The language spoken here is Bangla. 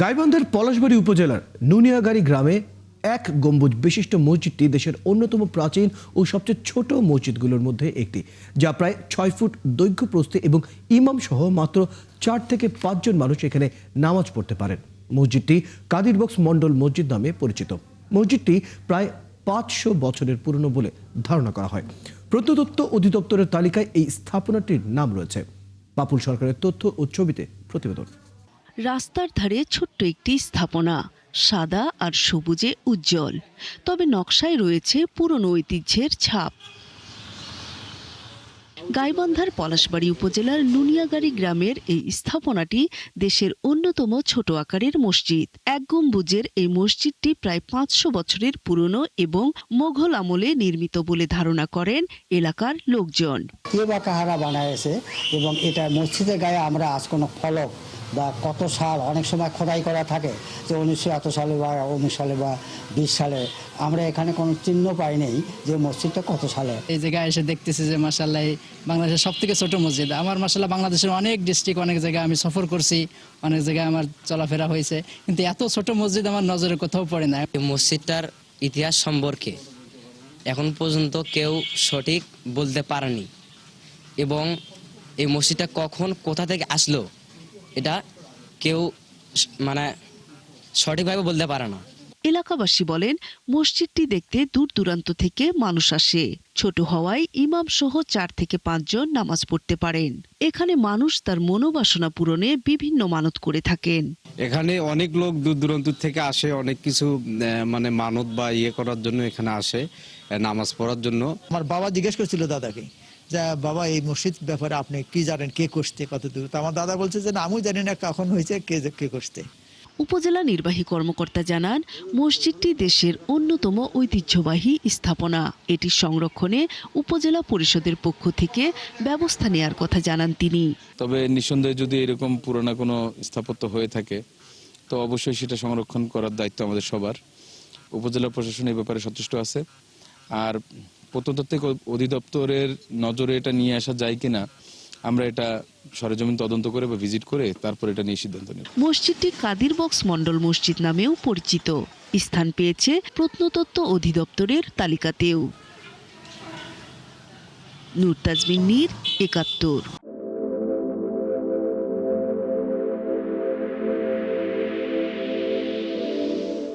গাইবান্ধার পলাশবাড়ী উপজেলার নুনিয়াগাড়ী গ্রামে এক গম্বুজ বিশিষ্ট মসজিদটি দেশের অন্যতম প্রাচীন ও সবচেয়ে ছোট মসজিদগুলোর মধ্যে একটি, যা প্রায় 6 ফুট দৈর্ঘ্য প্রস্থে এবং ইমাম সহ মাত্র 4 থেকে 5 জন মানুষ এখানে নামাজ পড়তে পারেন। মসজিদটি কাদির বক্স মন্ডল মসজিদ নামে পরিচিত। মসজিদটি প্রায় 500 বছরের পুরনো বলে ধারণা করা হয়। প্রত্নতত্ত্ব অধিদপ্তরের তালিকায় এই স্থাপনাটির নাম রয়েছে। পাপুল সরকারের তথ্য ও ছবিতে প্রতিবেদন। রাস্তার ধারে ছোট্ট একটি স্থাপনা, সাদা আর সবুজে উজ্জ্বল, তবে নকশায় রয়েছে পুরনো ঐতিহ্যের ছাপ। গাইবান্ধার পলাশবাড়ী উপজেলার নুনিয়াগাড়ী গ্রামের এই স্থাপনাটি দেশের অন্যতম ছোট আকারের মসজিদ। এক গম্বুজের এই মসজিদটি প্রায় 500 বছরের পুরনো এবং মোঘল আমলে নির্মিত বলে ধারণা করেন এলাকার লোকজন। কে বা কাহারা বানাইছে এবং এটা মসজিদের গায়ে আমরা আজ কোনো ফলক বা কত সাল অনেক সময় খোদাই করা থাকে, যে 1900 এত সালে বা 19 সালে বা 20 সালে, আমরা এখানে কোনো চিহ্ন পাই নেই যে মসজিদটা কত সালে। এই জায়গায় এসে দেখতেছি যে মাশাআল্লাহ বাংলাদেশের সবথেকে ছোট মসজিদ। আমার মাশাআল্লাহ বাংলাদেশের অনেক ডিস্ট্রিক্ট, অনেক জায়গায় আমি সফর করছি, অনেক জায়গায় আমার চলাফেরা হয়েছে, কিন্তু এত ছোট মসজিদ আমার নজরে কোথাও পড়ে না। এই মসজিদটার ইতিহাস সম্পর্কে এখন পর্যন্ত কেউ সঠিক বলতে পারেনি, এবং এই মসজিদটা কখন কোথা থেকে আসলো এটা কেউ সঠিকভাবে বলতে পারে না। এলাকাবাসী বলেন, মসজিদটি দেখতে দূর দূরান্ত থেকে মানুষ আসে। ছোট হওয়ায় ইমাম সহ 4 থেকে 5 জন নামাজ পড়তে পারেন। এখানে মানুষ তার মনোবাসনা পূরণে বিভিন্ন মানত করে থাকেন। এখানে অনেক লোক দূর দূরান্ত থেকে আসে, অনেক কিছু মানত বা ইয়ে করার জন্য এখানে আসে, নামাজ পড়ার জন্য। আমার বাবা জিজ্ঞেস করছিল দাদাকে যে বাবা এই মসজিদ ব্যাপারে আপনি কি জানেন, কে করতে, কত দূর? তো আমার দাদা বলছে যে আমিও জানি না কখন হয়েছে, কে করতে। উপজেলা নির্বাহী কর্মকর্তা জানান, মসজিদটি দেশের অন্যতম ঐতিহ্যবাহী স্থাপনা। এটি সংরক্ষণে উপজেলা পরিষদের পক্ষ থেকে ব্যবস্থা নেয়ার কথা জানান তিনি। তবে নিঃসন্দেহে যদি এরকম পুরনো কোনো স্থাপত্য হয়ে থাকে তো অবশ্যই সেটা সংরক্ষণ করার দায়িত্ব আমাদের সবার। উপজেলা প্রশাসন এই ব্যাপারে সচেষ্ট আছে। আর প্রত্নতাত্ত্বিক অধিদপ্তরের নজরে এটা নিয়ে আসা যায় কিনা আমরা এটা সরেজমিন তদন্ত করে বা ভিজিট করে তারপর এটা নিয়ে সিদ্ধান্ত নেব। মসজিদটি কাদির বক্স মন্ডল মসজিদ নামেও পরিচিত। স্থান পেয়েছে প্রত্নতত্ত্ব অধিদপ্তরের তালিকাতেও। নূর তাজমিন নীর, ৭১।